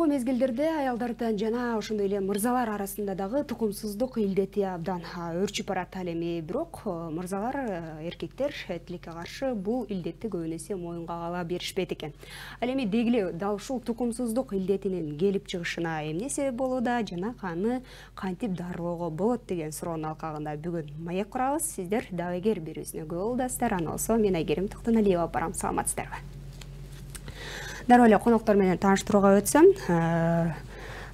мезгилдерде аялдардан жана ошондой эле мырзалар арасында дагы тукумсуздук илдети абдан өрчүп барат ал эми. Бирок мырзалар, эркектер тилекке каршы бул илдетти көбүнесе моюнга ала беришпейт экен. Ал эми дегиле дал ушул тукумсуздук илдетинин келип чыгышына эмне себеп болууда жана аны кантип дарылоого болот деген суроонун алкагында бүгүн маек курабыз. Сиздер дагы эгер бирибизине күбө болдасыздар, аны болсо мен Айгерим Токтоналиева барам. Саламатсыздарбы? Дароо эле коноктор менен тааныштырууга өтсөм,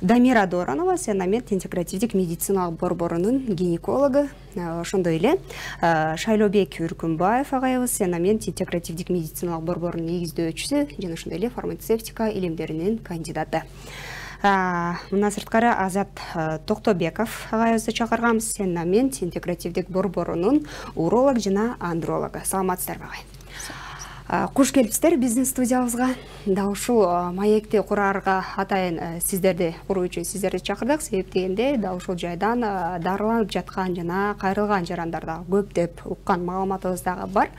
Дамира Доронова, Сенамет интегративдик медициналык борборунун гинекологу, ошондой эле Шайлообек Үркүнбаев агайыбыз, Сенамет интегративдик медициналык борборунун негиздөөчүсү жана ошондой эле фармацевтика илимдеринин кандидаты. Мына сырткары Азат Токтобеков агайыбызды чакырганбыз, Сенамет интегративдик борборунун уролог жана андрологу. Саламатсыздарбы агай? Куш келипсиздер биздин студиябызга. Да ушул маекти кураарга атайын сиздерди куруу үчүн сиздерди чакырдык. Себеп дегенде да ушул жайдан дарыланып жаткан жана кайрылган жарандар дагы көп деп уккан маалыматыбыз дагы бар.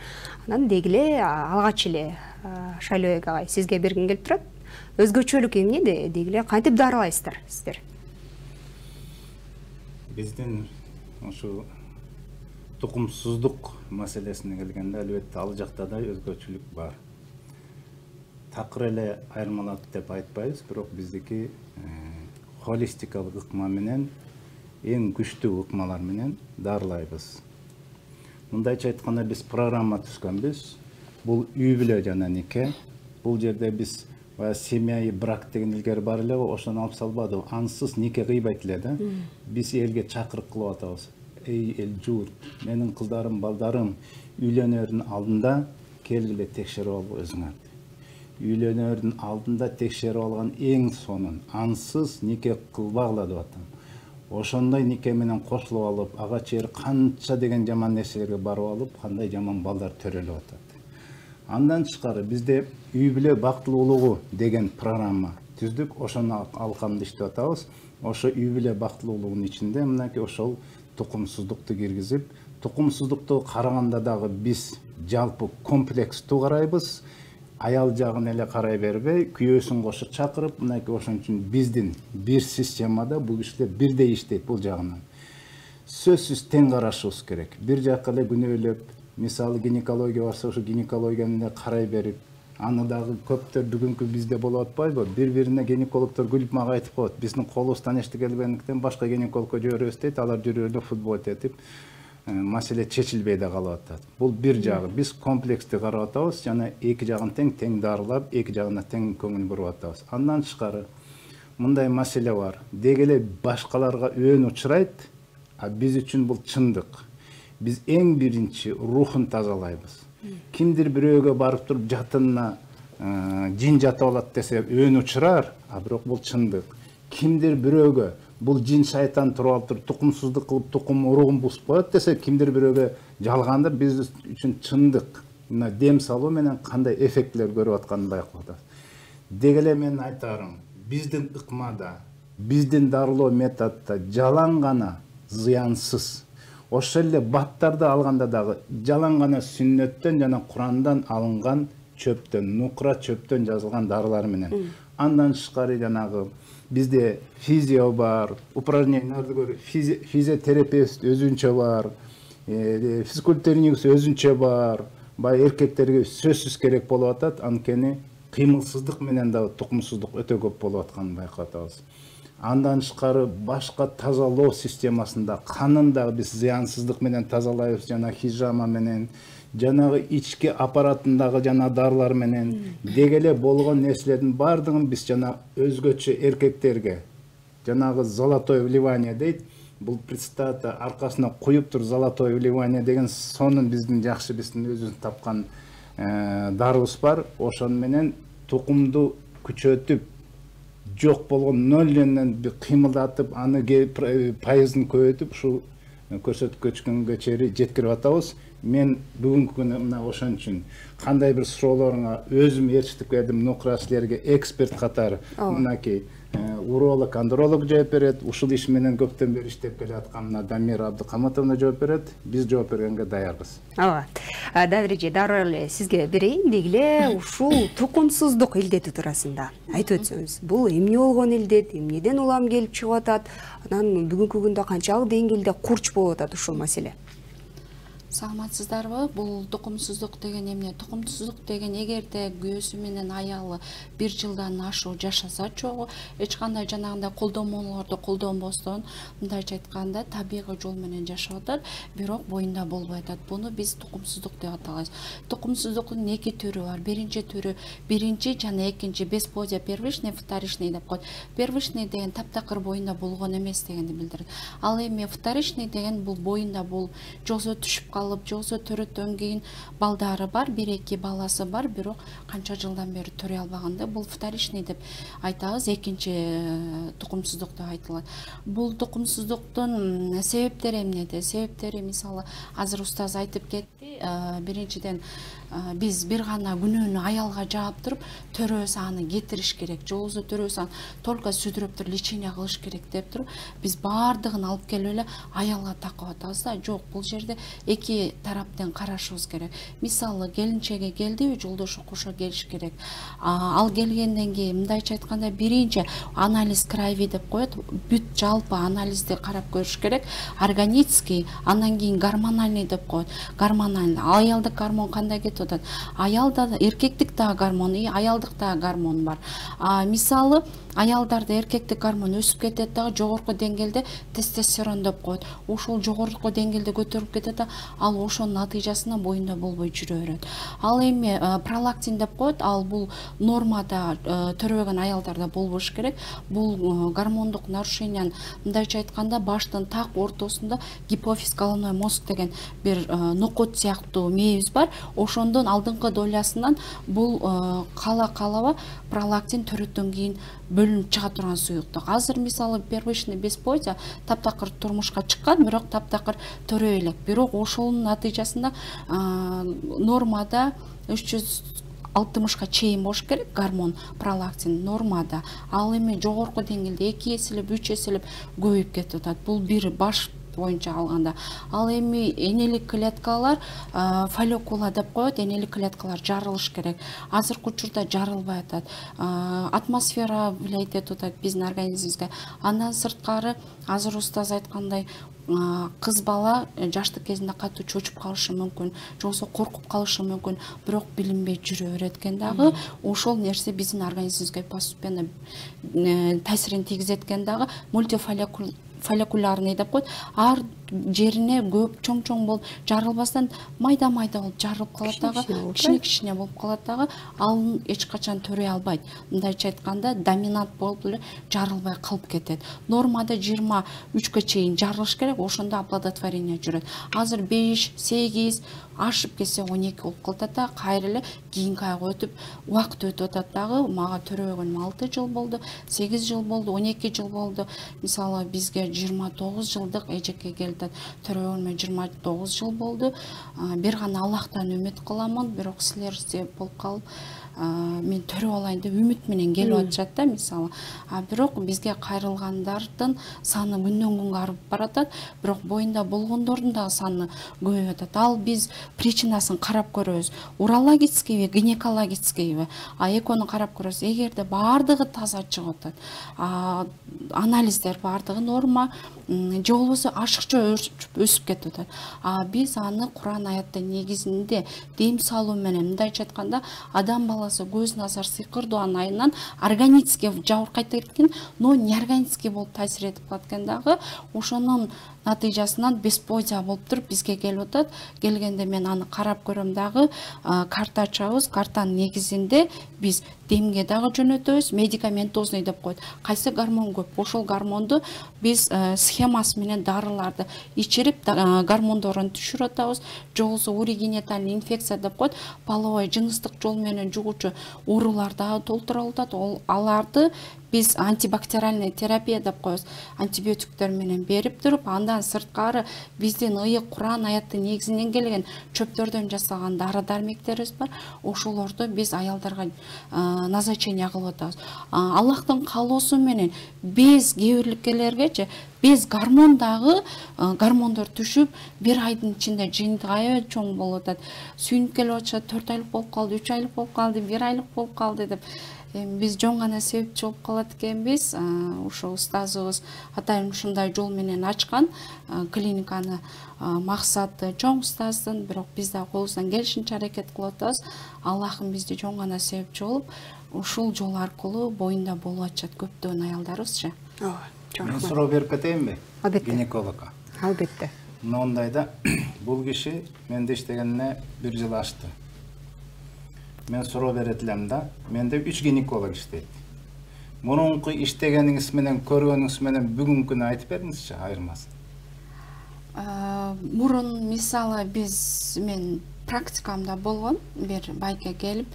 Анан дегиле алгач эле Шайлообек агай сизге бергим келип турат. Өзгөчөлүк эмнеде? Дегиле кантип дарылайсыздар сиздер? Биздин ошо тукумсуздук маселесине келгенде албетте ал жакта да өзгөчөлүк бар. Такыр эле айырмалап деп айтпайбыз, бирок биздики холистикалык ыкма менен эң күчтүү ыкмалар менен дарылайбыз. Мындайча айтканда биз программа түзгөнбүз. Бул үй бүлө жана нике. Бул жерде биз семья брак деген илгери бар эле, ошону алып салбадыбы. Ансыз нике кыйбайт эле да. Биз элге чакырык кылып атабыз. Эй эл журт, менин кыздарым, балдарым үйлөнөрдүн алдында келгиле текшерип ал өзүңөрдү. Үйлөнөрдүн алдында текшерип алган эң сонун ансыз нике кылбагыла деп атам. Ошондой нике менен кошулуп алып, ага чейин канча деген жаман нерселерге барып алып, кандай жаман балдар төрөлүп атат. Андан тышкары бизде үй бүлө бактылуулугу деген программа түздүк, ошону алкамда иштеп атабыз. Ошо үй бүлө бактылуулугунун ичинде мынакей ошол тукумсуздукту киргизип, тукумсуздукту караганда дагы биз жалпы комплекстүү карайбыз. Аял жагын эле карай бербей, күйөөсүн кошо чакырып, мынакей ошон үчүн биздин бир системада бул кишилер бирдей иштейт бул жагынан. Сөзсүз тең карашыбыз керек. Бир жакка эле күнөөлөп, мисалы гинекология барса, ошо гинекологияны эле карай берип, аны дагы көптөр бүгүнкү бизде болуп атпайбы? Бири-бирине гинекологдор күлүп мага айтып коет. Биздин колубуздан эчти келбегендиктен башка гинекологко жиберебиз дейт, алар жүрүп эле футбол тетип, маселе чечилбей да калып атат. Бул бир жагы. Биз комплекстүү карап атабыз, жана эки жагын тең дарылап, эки жагына тең көңүл буруп атабыз. Андан тышкары мындай маселе бар. Дегеле башкаларга өөн учурайт, а биз үчүн бул чындык. Биз эң биринчи рухун тазалайбыз. Кимдир бирөөгө барып туруп жатынына жин жатып алат десе өөн учурар, а бирок бул чындык. Кимдир бирөөгө бул жин шайтан туруп алып туруп тукумсуздук кылып тукум уругун бузуп коет десе кимдир бирөөгө жалгандыр, биз үчүн чындык. Мына дем салуу менен кандай эффектилер көрүп атканын байкап атабыз. Дегеле мен айтарым, биздин ыкмада, биздин дарылоо методдо жалаң гана зыянсыз. Ошол эле баттарды алганда дагы жалаң гана сүннөттөн жана Курандан алынган чөптөн, нукра чөптөн жазылган дарылар менен. Андан тышкары жанагы бизде физио бар, упражненияларды көрүп, физиотерапевт өзүнчө бар, физкультурник өзүнчө бар. Бай эркектерге сөзсүз керек болуп атат, анткени кыймылсыздык менен дагы тукумсуздук өтө көп болуп атканын байкап атабыз. Андан тышкары башка тазалоо системасында канын дагы биз зыянсыздык менен тазалайбыз, жана хижама менен, жанагы ички аппаратындагы жана дарылар менен. Дегеле болгон нерселердин бардыгын биз жана өзгөчө эркектерге жанагы золотое вливание дейт. Бул представьте аркасына куюп тур золотое вливание деген сонун биздин жакшы биздин өзүбүз тапкан дарыбыз бар. Ошон менен тукумду күчөтүп, жок болгон нөлдөн кыймылдатып, аны пайызын көбөйтүп, ушул көрсөткүчкөнгө чейин жеткирип атабыз. Мен бүгүнкү күнү мына ошон үчүн кандай бир суроолоруңа өзүм ээрчитип келдим, нукра силерге эксперт катары мынакей уролог, андролог жооп берет. Ушул иш менен көптөн бери иштеп келе аткан Дамира Абдыкаматовна жооп берет. Биз жооп бергенге даярбыз. Ооба. Дагы эже дароо эле сизге берейин дегиле ушул тукумсуздук илдети туурасында айтып өтсөңүз. Бул эмне болгон илдет, эмнеден улам келип чыгып атат? Анан бүгүнкү күндө канчалык деңгээлде курч болуп атат ушул маселе? Саламатсыздарбы? Бул тукумсуздук деген эмне? Тукумсуздук деген эгерде күйөөсү менен аялы 1 жылдан ашуу жашаса чогуу, эч кандай жанагындай колдонмолорду колдонбостон, мындайча айтканда табигый жол менен жашап атат, бирок боюнда болбой атат. Буну биз тукумсуздук деп аталабыз. Тукумсуздуктун 2 түрү бар. Биринчи түрү, биринчи жана экинчи бесплодие первичный, вторичный деп коет. Первичный деген таптакыр боюнда болгон эмес дегенди билдирет. Ал эми вторичный деген бул боюнда бул жолсо түшүп калып, жолсо төрөттөн кийин балдары бар, 1-2 баласы бар, бирок канча жылдан бери төрөй албаганда бул вторичный деп айтабыз, экинчи тукумсуздук деп айтылат. Бул тукумсуздуктун себептери эмнеде? Себептери мисалы азыр устаз айтып кетти. Биринчиден биз бир гана күнөөнү аялга жаап туруп, төрөөсү аны кетириш керек, жолсо төрөөсү аны только сүдүрөп туруп лечение кылыш керек деп туруп, биз баардыгын алып келип эле аялга такып атабыз да. Жок, бул жерде эки тараптан карашыбыз керек. Мисалы келинчеге келдиби, жолдошу кошо келиш керек. Ал келгенден кийин мындайча айтканда биринчи анализ крови деп коет, бүт жалпы анализди карап көрүш керек. Органический, андан кийин гормональный деп коет. Гормональный, аялдык гормон кандай кетип атат? Аялда эркектик дагы гормон, аялдык дагы гормон бар. Мисалы аялдарда эркектик гормон өсүп кетет дагы, жогорку деңгээлде тестостерон деп коет. Ошол жогорку деңгээлде көтөрүп кетет да, ал ошонун натыйжасында боюнда болбой жүрө берет. Ал эми пролактин деп коет, ал бул нормада төрөбөгөн аялдарда болбош керек. Бул гормондук нарушениянын мындайча айтканда баштын так ортосунда гипофиз головной мозг деген бир нокот сыяктуу мээбиз бар. Ошондон алдыңкы долясынан бул кала-калаба пролактин төрөттөн кийин бөлүнүп чыга турган суюктук. Азыр мисалы первичный бесплодие таптакыр турмушка чыккан, бирок таптакыр төрөй элек. Бирок ошонун натыйжасында нормада 360-ка чейин болуш керек гормон пролактин нормада. Ал эми жогорку деңгээлде 2 эселеп, 3 эселеп көбөйүп кетип атат. Бул бир баш боюнча алганда. Ал эми энелик клеткалар фолликула деп коет, энелик клеткалар жарылыш керек. Азыркы учурда жарылбай атат. Атмосфера влиять этип атат биздин организмибизге. Андан сырткары азыр устаз айткандай кыз бала жаштык кезинде катуу чочуп калышы мүмкүн, жоксо коркуп калышы мүмкүн, бирок билинбей жүрө берет экен дагы. Ошол нерсе биздин организмибизге постепенно таасирин тийгизет экен дагы. Фолликулярный деп коет. Ар жерине көп чоң-чоң болуп жарылбастан майда-майда болуп жарылып калат дагы, кичине-кичине болуп калат дагы. Ал эч качан төрөй албайт. Мындайча айтканда доминант болуп эле жарылбай калып кетет. Нормада 23-кө чейин жарылыш керек, ошондо оплодотворение жүрөт. Азыр 5, 8 ашып кетсе 12 болуп калат да, кайра эле кийинки айга өтүп, убакыт өтүп атат дагы. Мага төрөбөгөнүм 6 жыл болду, 8 жыл болду, 12 жыл болду. Мисалы бизге 29 жылдык эжекке келди. Төрөбөгөнүмө 29 жыл болду. Бир гана Аллахтан үмүт кыламын, бирок силер себеп болуп калып, мен төрөп алайын деп үмүт менен келип атышат да, мисалы. Бирок бизге кайрылгандардын саны күндөн күнгө арып баратат, бирок боюнда болгондордун дагы саны көбөйүп атат. Ал биз причинасын карап көрөбүз. Урологическийби, гинекологическийби, экөөнү карап көрөбүз. Эгерде баардыгы таза чыгып атат, анализдер баардыгы норма, же болбосо ашыкча өсүп кетип атат. Биз аны Куран аяттын негизинде дем салуу менен, мындайча айтканда, адам баласы көз назар сыйкыр дуанын айынан органический жабыркайт экен, но неорганический болуп таасир этип калат экен дагы. Ошонун натыйжасынан бесплодие болуп туруп бизге келип атат. Келгенде мен аны карап көрөм дагы, карта ачабыз. Картанын негизинде биз демге дагы жөнөтөбүз, медикаментозный деп коет. Кайсы гормон көп, ошол гормонду биз схемасы менен дарыларды ичирип гормондорун түшүрүп атабыз. Жолсо урогенитальный инфекция деп коет, половой жыныстык жол менен жугуучу оорулар дагы толтуруп атат. Аларды Біз антибактериальный терапия деп коебуз, антибиотиктер менен берип туруп, андан сырткары биздин ыйык Куран аяттын негизинен келген чөптөрдөн жасалган дары дармектерибиз бар. Ошолорду биз аялдарга назначение кылып атабыз. Аллахтын каалоосу менен без кээ без гормондагы гормондор түшүп, бир айдын ичинде жыйынтык аябай чоң болуп атат. Сүйүнүп келип атышат, 4 айлык болуп калды, 3 айлык болуп калды, 1 айлык болуп калды деп. Биз жон гана себепчи болуп калат экенбиз. Ошо устазыбыз атайын ушундай жол менен ачкан клиниканы. Максаты чоң устаздын, бирок биз да колубуздан келишинче аракет кылып атабыз. Аллахым бизди жон гана себепчи болуп, ушул жол аркылуу боюнда болуп атышат көптөгөн аялдарыбызчы. Мен суроо берип кетейинби? Албетте. Гинекологко. Албетте. Мондайда бул киши менде иштегенине 1 жыл ашты. Мен суроо берет элем да, менде 3 гинеколог иштейт. Мурунку иштегениңиз менен көргөнүңүз менен бүгүнкүнү айтып бериңизчи, айырмасын. Мурун мисалы мен практикамда болгон, бир байке келип,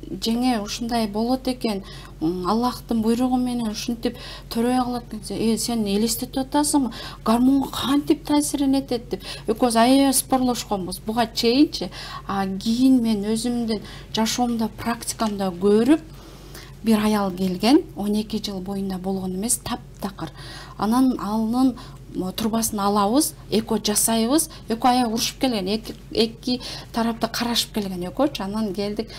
жеңе ушундай болот экен, Аллахтын буйругу менен ушинтип төрөй калат экен, сен элестетип атасыңбы, гормонго кантип таасирин этет деп экөөбүз аябай спорлошконбуз буга чейинчи. Кийин мен өзүмдүн жашоомдо практикамда көрүп, бир аял келген, 12 жыл боюнда болгон эмес, таптакыр. Анан анын турбасын алабыз, эко жасайбыз, эко аябай урушуп келген, эки тарапта карашып келген экөөчү. Анан келдик,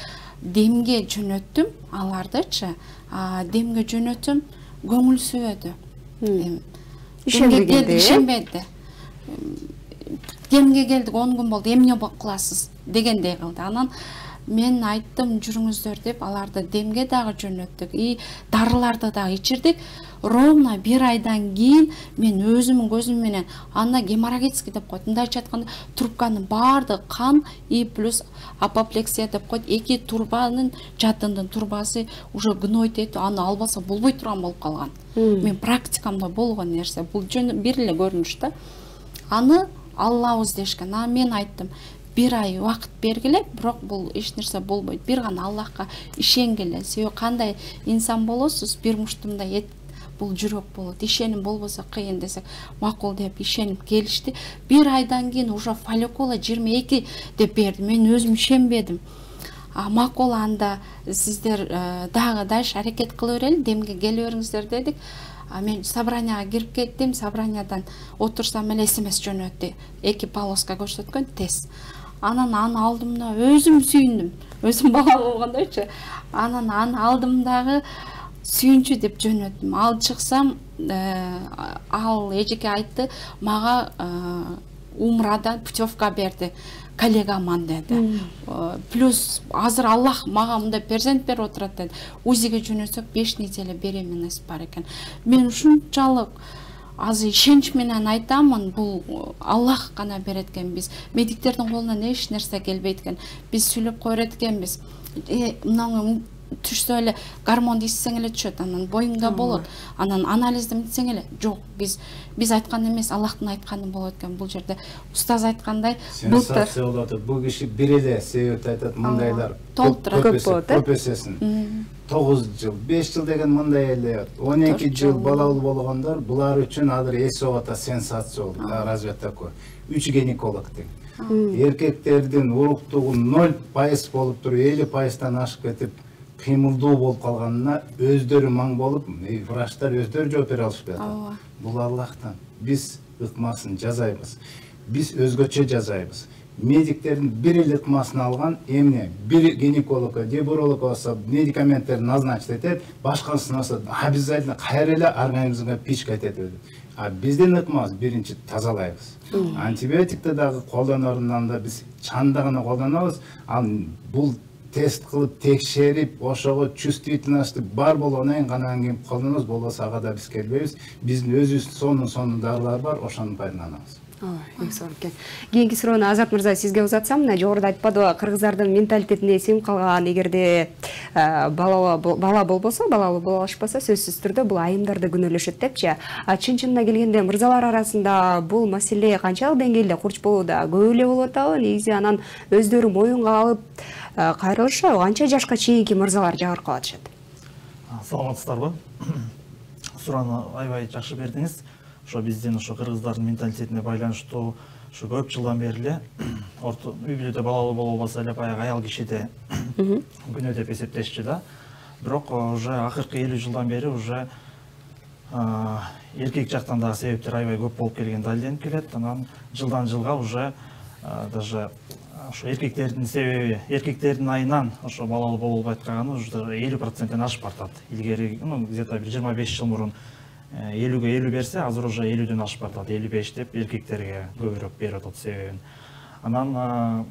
демге жөнөттүм алардычы. Демге жөнөттүм, көңүлсүбөдү. Ишенбеди. Демге келдик, 10 күн болду, эмне кыласыз дегендей кылды. Анан мен айттым, жүрүңүздөр деп, аларды демге дагы жөнөттүк, дарыларды дагы ичирдик. Ровно 1 айдан кийин мен өзүмүн көзүм менен анда геморрагический деп коет. Мындайча айтканда, трубканын баардыгы кан плюс апоплексия деп коет. Эки турбанын жадындын турбасы уже гной тетип, аны албаса болбой турган болуп калган. Мен практикамда болгон нерсе, бул бир эле көрүнүш да. Аны алабыз дешкен. Мен айттым, 1 ай убакыт бергиле, бирок бул эч нерсе болбойт. Бир гана Аллахка ишенгиле. Себеби кандай инсан болосуз, бир муштумда бул жүрөк болот. Ишеним болбосо кыйын десек, макул деп ишенип келишти. 1 айдан кийин уже фолликула 22 деп берди. Мен өзүм ишенбедим. Макул, анда сиздер дагы дальше аракет кыла берели, демге келе бериңиздер дедик. Мен собранияга кирип кеттим, собраниядан отурсам эле СМС жөнөттү. 2 полоска көрсөткөн тест. Анан аны алдым да өзүм сүйүндүм. Өзүм бала болгондойчу. Анан аны алдым дагы сүйүнчү деп жөнөттүм. Ал чыксам, ал эжеке айтты, мага умрадан путевка берди, коллегаман деди. Плюс азыр Аллах мага мындай перзент берип отурат деди. УЗИге жөнөтсөк 5 неделе беременность бар экен. Мен ушунчалык азыр ишенич менен айтамын, бул Аллах гана берет экен. Биз медиктердин колунан эч нерсе келбейт экен. Биз сүйлөп койрот экенбиз. Мынаны түшсө эле гормонду ичсең эле түшөт, анан боюңда болот. Анан анализди ичсең эле жок, биз айткан эмес, Аллахтын айтканы болот экен. Бул жерде устаз айткандай, сенсация болот. Бул киши бир эле себепти айтат, мындайлар көп болот, көпөсөсүн. 9 жыл, 5 жыл деген мындай эле, 12 жыл балалуу болгондор, булар үчүн азыр эсоата сенсация болду. Разве такое? 3 гинеколог тең. Эркектердин уруктугу 0% болуп туруп, 50%тан ашып кетип, кыймылдуу болуп калганына өздөрү маң болуп, врачтар өздөрү жооп бере алышпай атат. Бул Аллахтан. Биз ыкмасын жазайбыз. Биз өзгөчө жазайбыз. Медиктердин бир эле ыкмасын алган, эмне бир гинекологко, дебурологко болсо медикаменттер назначить этет, башкасын болсо обязательно кайра эле организмге пичка этет. Биздин ыкмабыз биринчи тазалайбыз. Антибиотикти дагы колдонорунан да биз чанда гана колдонобуз. Ал бул тест кылып текшерип, ошого чувствительность бар болгондон гана кийин колдонобуз, болбосо ага да биз келбейбиз. Биздин өзүбүздүн сонун дарылар бар, ошону пайдаланабыз. Кийинки суроону Азат мырза сизге узатсам, мына жогоруда айтпадыбы, кыргыздардын менталитетинде сиңип калган, эгерде бала болбосо, балалуу боло алышпаса, сөзсүз түрдө бул айымдарды күнөөлөшөт депчи. Чын-чынына келгенде мырзалар арасында бул маселе канчалык деңгээлде курч болууда? Көп эле болуп атабы? Негизи анан өздөрү моюнга алып кайрылышабы? Канча жашка чейинки мырзалар жабыркап атышат? Саламатсыздарбы? Сураны аябай жакшы бердиңиз. Ошо биздин ошо кыргыздардын менталитетине байланыштуу ошо көп жылдан бери эле үй бүлөдө балалуу боло албаса эле баягы аял кишиде күнөө деп эсептешчү да. Бирок уже акыркы 50 жылдан бери уже эркек жактан дагы себептер аябай көп болуп келген далилденип келет. Анан жылдан жылга уже даже ошо эркектердин себеби, эркектердин айынан ошо балалуу боло албай атканы уже 50%-тен ашып бартат. Илгери, где-то 25 жыл мурун 50-ге 50 берсе, азыр уже 50-ден ашып бартат. 55 деп эркектерге көбүрөөк берип атат себебин. Анан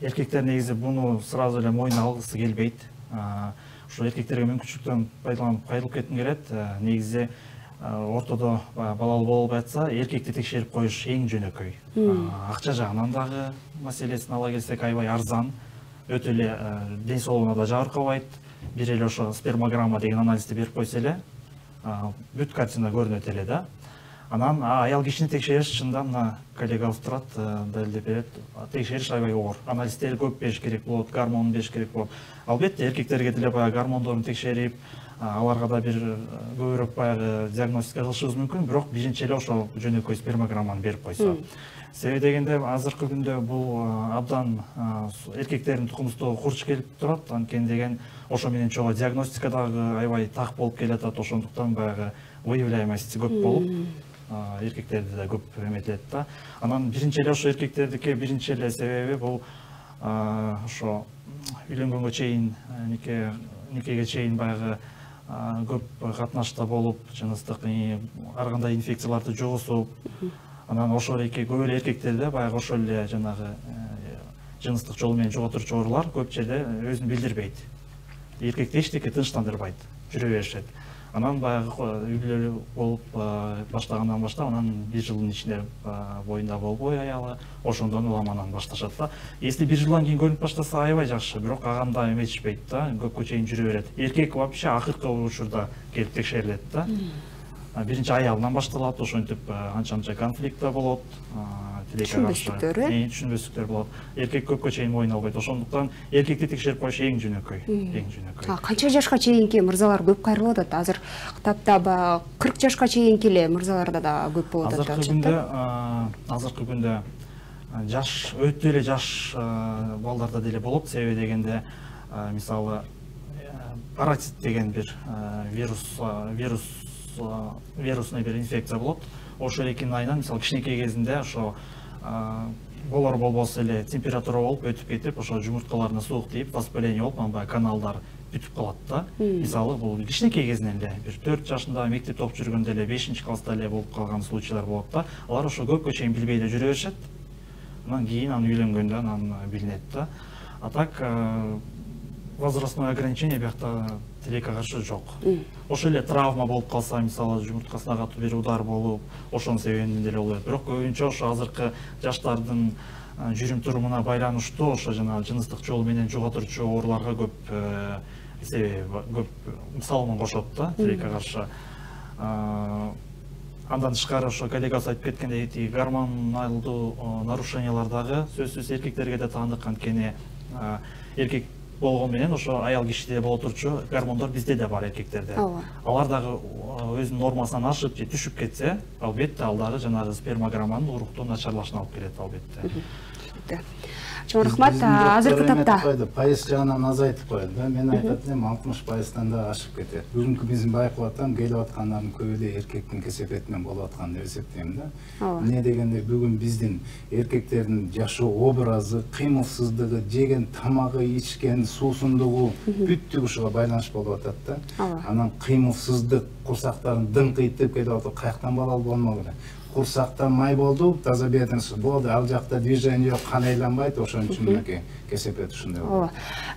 эркектер негизи буну сразу эле мойнуна алгысы келбейт. Ошо эркектерге мүмкүнчүлүктөн пайдаланып кайрылып кетким келет. Негизи ортодо балалуу боло албай атса, эркекти текшерип коюш эң жөнөкөй. Акча жагынан дагы маселесин ала келсек, аябай арзан, өтө эле ден соолугуна да жабыркабайт. Бир эле ошо спермограмма деген анализди берип койсо эле бүт картина көрүнөт эле да. Анан аял кишини текшериш чында мына коллегабыз турат, далилдеп берет. Текшериш аябай оор. Анализдер көп бериш керек болот, гормон бериш керек болот. Албетте эркектерге деле баягы гормондорун текшерип, аларга да бир көбүрөөк баягы диагностика кылышыбыз мүмкүн, бирок биринчи эле ошо жөнөкөй спермограмманы берип койсо. Себеби дегенде азыркы күндө бул абдан эркектердин тукумдуктугу курч келип турат. Анткени деген ошо менен чогуу диагностика дагы аябай так болуп келатат. Ошондуктан баягы выявляемость көп болуп, эркектерди да көп эметет да. Анан биринчи эле ошо эркектердики биринчи эле себеби бул ошо үйлөнгөнгө чейин, никеге чейин баягы көп катнашта болуп, жыныстык ар кандай инфекцияларды жугузуп, анан ошол көп эле эркектерде баягы ошол эле жанагы жыныстык жол менен жугатуучу оорулар көп жерде өзүн билдирбейт. Эркекти эчтеке тынчтандырбайт, жүрө беришет. Анан баягы үй бүлөлүү болуп баштагандан баштап, анан 1 жылдын ичинде боюнда болбой аялы, ошондон уламанан башташат да. Если 1 жылдан кийин көрүнүп баштаса аябай жакшы, бирок аганда эметишпейт да, көпкө чейин жүрө берет. Эркек вообще акыркы учурда келип текшерилет да. Биринчи аялынан башталат, ошентип анча-мынча конфликт болот, түшүнбөстүктөр болот. Эркек көпкө чейин мойнуна албайт. Ошондуктан эркекти текшерип коюш эң жөнөкөй, эң жөнөкөй. Канча жашка чейинки мырзалар көп кайрылып атат? Азыр кытапта 40 жашка чейинки эле мырзаларда да көп болуп атат. Азыркы күндө жаш, өтө эле жаш балдарда деле болот. Себеби дегенде, мисалы, паротит деген бир вирусный бир инфекция болот. Ошо экинин айынан, мисалы, кичинекей кезинде ошо болор болбосо эле температура болуп өтүп кетип, ошо жумурткаларына суук тийип, воспаление болуп, анан каналдар бүтүп калат да. Мисалы, бул кичинекей кезинен эле, бир 4 жашында мектепте окуп жүргөндө эле 5-класста эле болуп калган случайлар болот да. Алар ошо көпкө чейин билбей эле жүрө беришет. Анан кийин үйлөнгөндө анан билинет да. А так возрастное ограничение биякта тилекке каршы жок. Ошо эле травма болуп калса, мисалы, жумурткасына катуу бир удар болуп, ошонун себебинен деле болот. Бирок көбүнчө ошо азыркы жаштардын жүрүм турумуна байланыштуу ошо жана жыныстык жол менен жугатуучу ооруларга көп себеби, көп салымын кошот да, тилекке каршы. Андан тышкары ошо коллегасы айтып кеткендей, гормоналдуу нарушениялар дагы сөзсүз эркектерге да таандык, анткени эркек болгон менен ошо аял кишиде боло турчу гормондор бизде да бар, эркектерде. Алар дагы өзүнүн нормасынан ашып же түшүп кетсе, албетте ал дагы жанагы спермограмманын уруктуу начарлашына алып келет, албетте. Чоң рахмат. Азыркы тапта пайыз жагынан азайтып коет да. Мен айтат элем 60%-тан да ашып кетет. Бүгүнкү биздин байкап аткан келип аткандардын көбү эле эркектин кесепетинен болуп аткан деп эсептейм да. Эмне дегенде бүгүн биздин эркектердин жашоо образы, кыймылсыздыгы, жеген тамагы, ичкен суусундугу бүттү ушуга байланыш болуп атат да. Анан кыймылсыздык, курсактарын дыңкыйтып келип атат, каяктан балалуу болмок эле. Курсакта май болду, таза бетиңиз болду, ал жакта движение жок, кан айланбайт, ошон үчүн мынакей кесепет ушундай болот.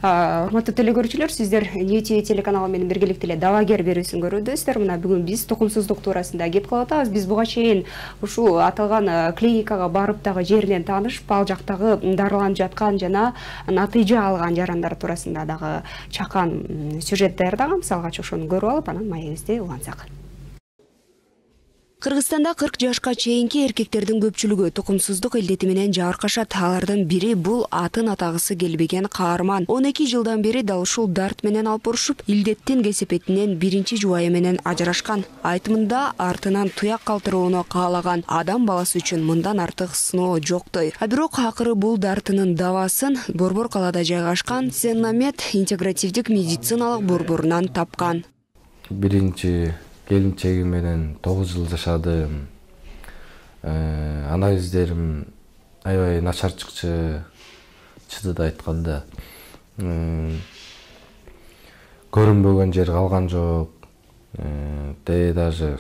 Урматтуу телекөрүүчүлөр, сиздер Ньюти телеканалы менен биргеликте эле Давагер берүүсүн көрүүдүсүздөр. Мына бүгүн биз тукумсуздук туурасында кеп кылып атабыз. Биз буга чейин ушул аталган клиникага барып дагы жеринен таанышып, ал жактагы дарыланып жаткан жана натыйжа алган жарандар туурасында дагы чакан сюжет даярдагам. Мисалга ошону көрүп алып, анан маегибизди улантсак. Кыргызстанда 40 жашка чейинки эркектердин көпчүлүгү тукумсуздук илдети менен жабыркашат. Алардын бири бул атын атагысы келбеген каарман. 12 жылдан бери дал ушул дарт менен алып урушуп, илдеттин кесепетинен биринчи жубайы менен ажырашкан. Айтымында артынан туяк калтырууну каалаган. Адам баласы үчүн мындан артык сыноо жоктой. А бирок акыры бул дартынын дабасын Борбор калаада жайгашкан Сеннамед интегративдик медициналык борборунан тапкан. Биринчи келинчегим менен 9 жыл жашадым. Анализдерим аябай начар чыкчы да айтканда. Көрүнбөгөн жер калган жок. Даже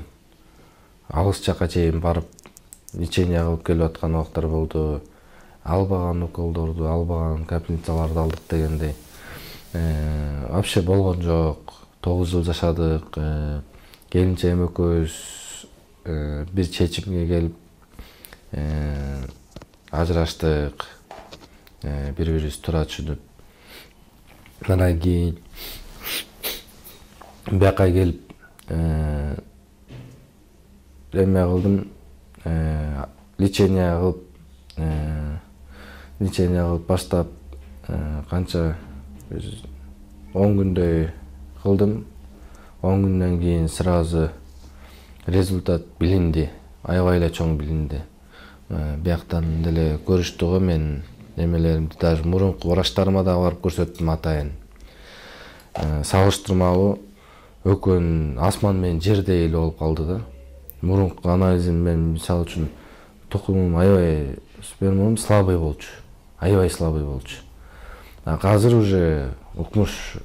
алыс жакка чейин барып лечение кылып келип аткан убактар болду. Албаган уколдорду, албаган капельницаларды алдык дегендей. Вообще болгон жок. 9 жыл жашадык. Келинчегим экөөбүз бир чечимге келип ажыраштык. Бири-бирибизди туура түшүнүп. Андан кийин бияка келип эме кылдым, лечение кылып баштап канча 10 күндөй кылдым. 10 күндөн кийин сразу результат билинди, аябай эле чоң билинди. Бияктан деле көрүштү го, мен эмелеримди даже мурунку врачтарыма да барып көрсөттүм атайын. Салыштырмалуу экөөнүн асман менен жердей эле болуп калды да. Мурунку анализим мен мисалы үчүн тукумум аябай спермам слабый болчу. Аябай слабый болчу. Азыр уже укмуш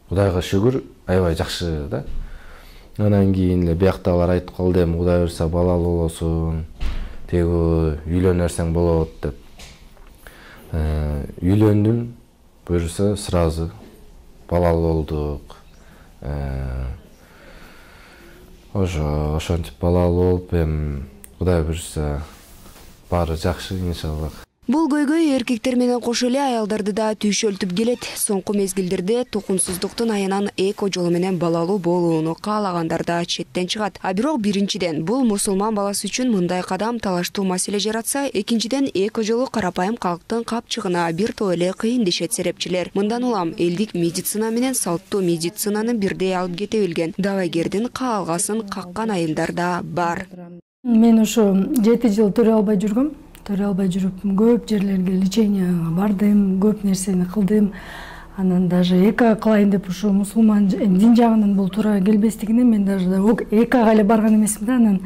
Кудайга шүгүр аябай жакшы да. Андан кийин эле бияктагылар айтып калды, эми Кудай буйрса балалуу болосуң, теги үйлөнөрсөң болот деп. Үйлөндүм, буйрса сразу балалуу болдук. Ошентип балалуу болуп, эми Кудай буйрса баары жакшы иншаллах. Бул көйгөй эркектер менен кошо эле аялдарды да түйшөлтүп келет. Соңку мезгилдерде тукумсуздуктун айынан эко жолу менен балалуу болууну каалагандар да четтен чыгат. А бирок биринчиден бул мусулман баласы үчүн мындай кадам талаштуу маселе жаратса, экинчиден эко жолу карапайым калктын капчыгына бир топ эле кыйын дешет серепчилер. Мындан улам элдик медицина менен салттуу медицинаны бирдей алып кете билген дабайгердин каалгасын каккан айымдар да бар. Мен ошо 7 жыл төрө албай жүргөм. Жүрүп, көп жерлерге леченияга бардым, көп нерсени кылдым. Анан даже эко кылайын деп ушу мусулман дин жагынан бул туура келбестигине мен даже экага эле барган эмесмин да. Анан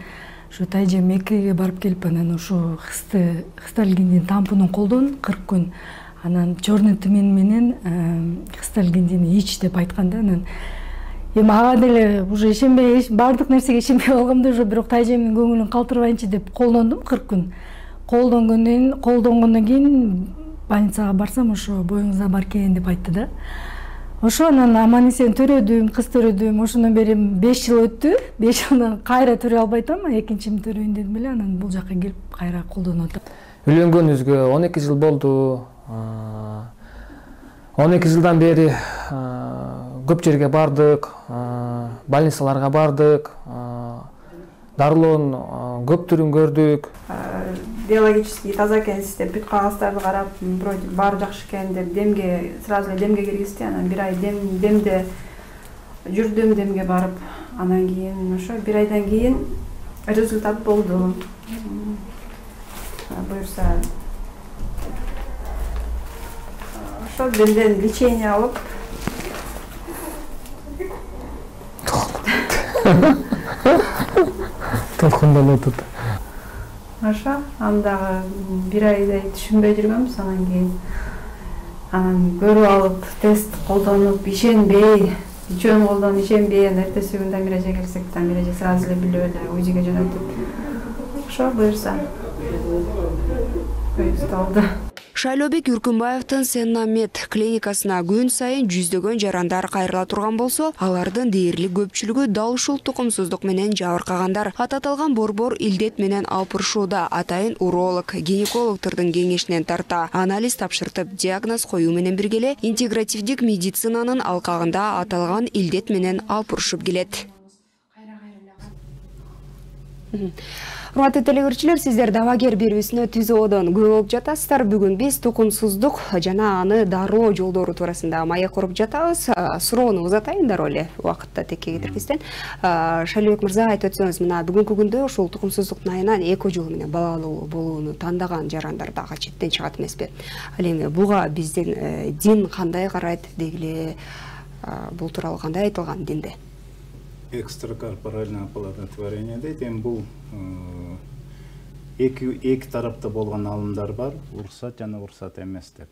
ушу тайжем экиге барып келип, анан ушу хисталгиндин тампонун колдон 40 күн. Анан черный тмен менен хисталгиндини ич деп айткан да. Анан эми ага деле уже ишенбей, бардык нерсеге ишенбей калгам да, уже бирок тайжемдин көңүлүн калтырбайынчы деп колдондум 40 күн. Колдонгондон кийин больницага барсам, ошо боюңузда бар экен деп айтты да. Ошо анан аман эсен төрөдүм, кыз төрөдүм. Ошондон бери 5 жыл өттү. 5 жылдан кайра төрөй албай атам, экинчими төрөйүн дедим эле, анан бул жакка келип кайра колдонуп атам. Үйлөнгөнүбүзгө 12 жыл болду. 12 жылдан бери көп жерге бардык, больницаларга бардык. Дарылоонун көп түрүн көрдүк. Биологический таза экенсиз деп бүт кагыздарды карап, вроде баары жакшы экен деп демге сразу эле демге киргизди. Анан бир ай демде жүрдүм, демге барып, анан кийин ошо бир айдан кийин результат болду. Буюрса ошо демден лечение алып толкунданып атат. Ошо андагы бир айдай түшүнбөй жүргөнбүз. Анан кийин көрүп алып, тест колдонуп, ишенбей, үчөөнү колдонуп ишенбей, эртеси күн Дамиража келсек, Дамиража сразу эле билип эле УЗИге жөнөтүп, ошо буюрса өйүсталды. Шайлообек Үркүнбаевдин Сеннамед клиникасына күн сайын жүздөгөн жарандар кайрыла турган болсо, алардын дээрлик көпчүлүгү дал ушул тукумсуздук менен жабыркагандар. Аталган борбор илдет менен алып урушууда. Атайын уролог, гинекологдордун кеңешинен тарта анализ тапшыртып, диагноз коюу менен бирге эле интегративдик медицинанын алкагында аталган илдет менен алып урушуп келет. Урматтуу телекөрүүчүлөр, сиздер Давагер берүүсүнө түзөөдөн күбө болуп жатасыздар. Бүгүн биз тукумсуздук жана аны дароо жолдору туурасында маек куруп жатабыз. Суроону узатайын дароо эле убакытта текке кетирбестен. Шалибек мырза, айтып өтсөңүз, мына бүгүнкү күндө ушул тукумсуздуктун айынан эко жол менен балалуу болууну тандаган жарандар дагы четтен чыгат эмеспи? Ал эми буга биздин дин кандай карайт, дегиле бул тууралуу кандай айтылган динде? Экстракорпоральное оплодотворение дейт. Эми бул эки тарапта болгон алымдар бар, уруксат жана уруксат эмес деп.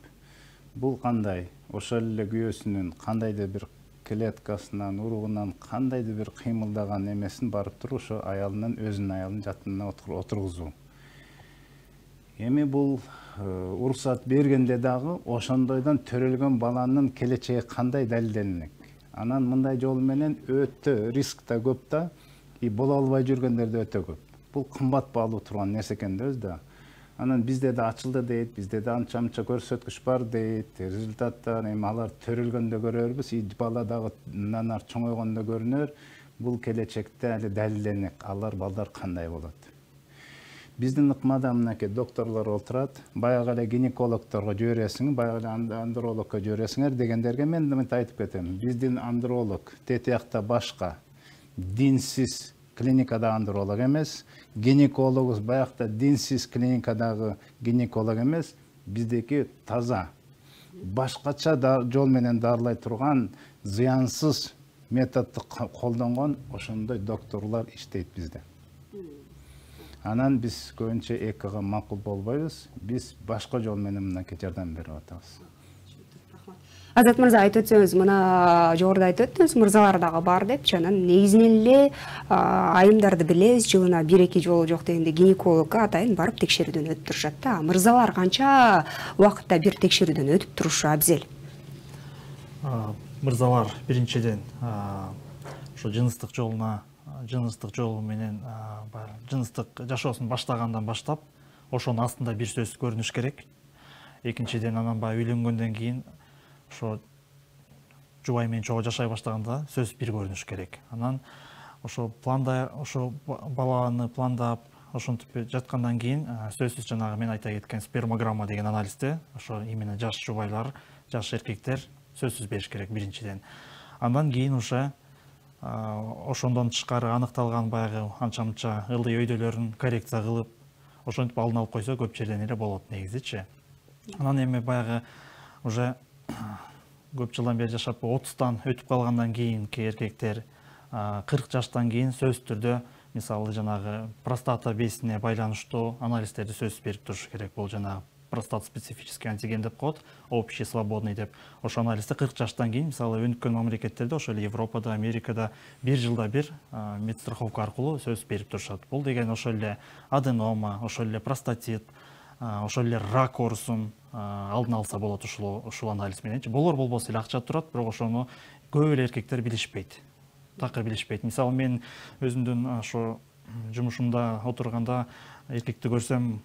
Бул кандай? Ошол эле күйөөсүнүн кандайдыр бир клеткасынан, уругунан кандайдыр бир кыймылдаган эмесин барып туруп ошо аялынан өзүнүн аялын жатынына отургузуу. Эми бул уруксат бергенде дагы ошондойдон төрөлгөн баланын келечеги кандай далилденет? Анан мындай жол менен өтө риск да көп да, боло албай жүргөндөр да өтө көп. Бул кымбат баалуу турган нерсе экен да өзү да. Анан бизде да ачылды дейт, бизде да анча-мынча көрсөткүч бар дейт. Результаттар эми алар төрөлгөндө көрөрбүз, бала дагы нанар чоңойгондо көрүнөр. Бул келечекте али далилденет, алар балдар кандай болот. Биздин ыкмада мынакей докторлор отурат, баягы эле гинекологторго жибересиң, баягы эле андрологко жибересиңер дегендерге мен мынтип айтып кетем. Биздин андролог тетиякта башка, динсиз клиникада андролог эмес, гинекологубуз баягы динсиз клиникадагы гинеколог эмес, биздеки таза, башкача жол менен дарылай турган, зыянсыз методду колдонгон ошондой докторлор иштейт бизде. Анан биз көбүнчө экого макул болбойбуз, биз башка жол менен мынакей жардам берип атабыз. Азат мырза, айтып өтсөңүз, мына жогоруда айтып өттүңүз, мырзалар дагы бар деп, анан негизинен эле айымдарды билебиз, жылына 1-2 жолу жок дегенде гинекологко атайын барып текшерүүдөн өтүп турушат да. Мырзалар канча убакытта бир текшерүүдөн өтүп турушу абзел? Мырзалар биринчиден ошо жыныстык жолу менен жыныстык жашоосун баштагандан баштап ошонун астында бир сөз көрүнүш керек. Экинчиден анан баягы үйлөнгөндөн кийин ошо жубай менен чогуу жашай баштаганда сөз бир көрүнүш керек. Анан ошо баланы пландап ошентип жаткандан кийин сөзсүз жанагы мен айта кеткен спермограмма деген анализде ошо именно жаш жубайлар, жаш эркектер сөзсүз бериш керек биринчиден. Андан кийин уже ошондон тышкары аныкталган баягы анча-мынча ылдый өйдөлөрүн коррекция кылып, ошентип алдын алып койсо көп жерден эле болот негизичи. Анан эми баягы уже көп жылдан бери жашап 30тан өтүп калгандан кийинки эркектер 40 жаштан кийин сөзсүз түрдө мисалы жанагы простата безине байланыштуу анализдерди сөзсүз берип туруш керек. Бул жанагы простат специфический антиген деп коет, общий свободный деп. Ошо анализди 40 жаштан кийин, мисалы өнүккөн мамлекеттерде, ошо эле Европада, Америкада 1 жылда бир медстраховка аркылуу сөз берип турушат. Бул деген ошо эле аденома, ошо эле простатит, ошо эле рак оорусун алдын алса болот ушул анализ менен. Болор болбосо эле акча турат, бирок ошону көп эле эркектер билишпейт. Такыр билишпейт. Мисалы мен өзүмдүн ошо жумушумда отурганда эркекти көрсөм,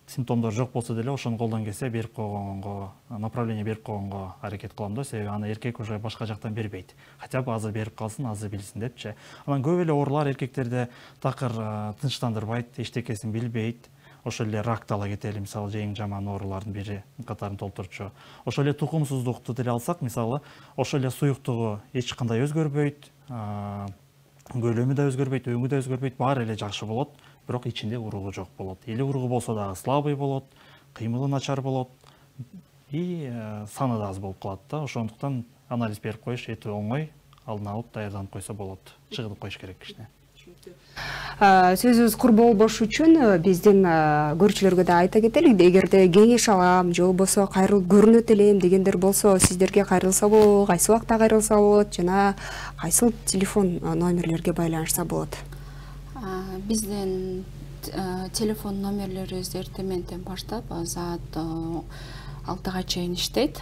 симптомдор жок болсо деле ошону колдон келсе берип койгонго, направление берип койгонго аракет кылам да, себеби аны эркек уже башка жактан бербейт. Хотя бы азыр берип калсын, азыр билсин депчи. Анан көп эле оорулар эркектерде такыр тынчтандырбайт, эчтекесин билбейт. Ошо эле ракты ала кетели, мисалы эң жаман оорулардын бири катарын толтурчу. Ошо эле тукумсуздукту деле алсак, мисалы, ошо эле суюктугу эч кандай өзгөрбөйт, көлөмү да өзгөрбөйт, өңү да өзгөрбөйт, баары эле жакшы болот. Бирок ичинде уругу жок болот. Или уругу болсо дагы слабый болот, кыймылы начар болот и саны да аз болуп калат да. Ошондуктан анализ берип коюш өтө оңой, алдын алып даярданып койсо болот. Чыгып коюш керек кичине. Сөзүбүз кур болбош үчүн биздин көрүүчүлөргө да айта кетелик, эгерде кеңеш алам, же болбосо кайрылып көрүнөт элем дегендер болсо, сиздерге кайрылса болот, кайсы убакта кайрылса болот жана кайсыл телефон номерлерге байланышса болот? Биздин телефон номерлерибиз эртеменден баштап саат 6-га чейин иштейт.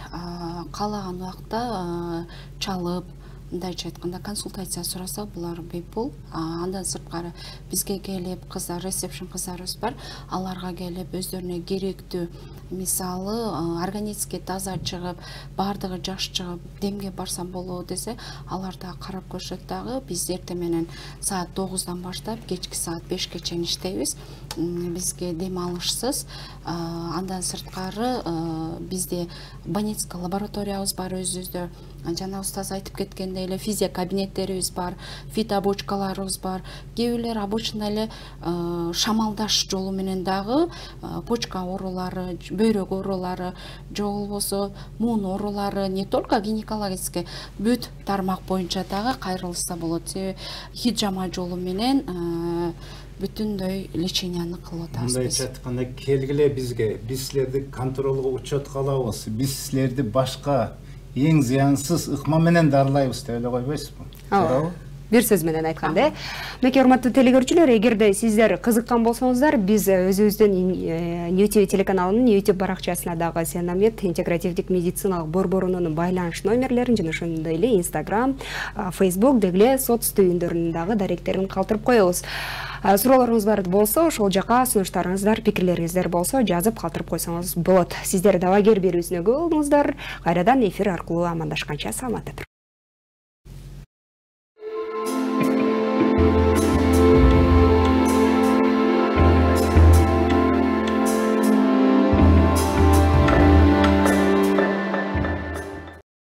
Каалаган убакта чалып, мындайча айтканда консультация сураса булар бейпул. Андан сырткары бизге келип кыздар, ресепшн кыздарыбыз бар, аларга келип өздөрүнө керектүү мисалы органически таза чыгып, бардыгы жаш чыгып, демге барсам болобу десе, алар да карап көрүшөт дагы. Биз эртең менен саат 9-дан баштап кечки саат 5-ке чейин иштейбиз. Бизге дем алышсыз. Андан сырткары бизде больницкий лабораториябыз бар өзүбүздө. Жана устаз айтып кеткендей эле физия кабинеттерибиз бар, фитобочкаларыбыз бар. Кээ бирлер обычно эле шамалдаш жолу менен дагы почка оорулары, бөйрөк оорулары, же болбосо муун оорулары, не только гинекологический, бүт тармак боюнча дагы кайрылса болот. Себеби хиджама жолу менен бүтүндөй леченияны кылып атабыз. Мындайча айтканда келгиле бизге, биз силерди контролго учетко алабыз, биз силерди башка эң зыянсыз ыкма менен дарылайбыз деп эле койбойсузбу? Туурабы? Бир сөз менен айтканда, мынакей урматтуу телекөрүүчүлөр, эгерде сиздер кызыккан болсоңуздар, биз өзүбүздүн YouTube телеканалынын YouTube баракчасына дагы Сенамед интегративдик медициналык борборунун байланыш номерлерин жана ошондой эле Instagram, Facebook дегиле соц түйүндөрүнүн дагы даректерин калтырып коебуз. Суроолоруңуз бар болсо, ошол жака сунуштарыңыздар, пикирлериңиздер болсо, жазып калтырып койсоңуз болот. Сиздер дабагер берүүсүнө көп болдуңуздар. Кайрадан эфир аркылуу амандашканча саламатта туруңуздар.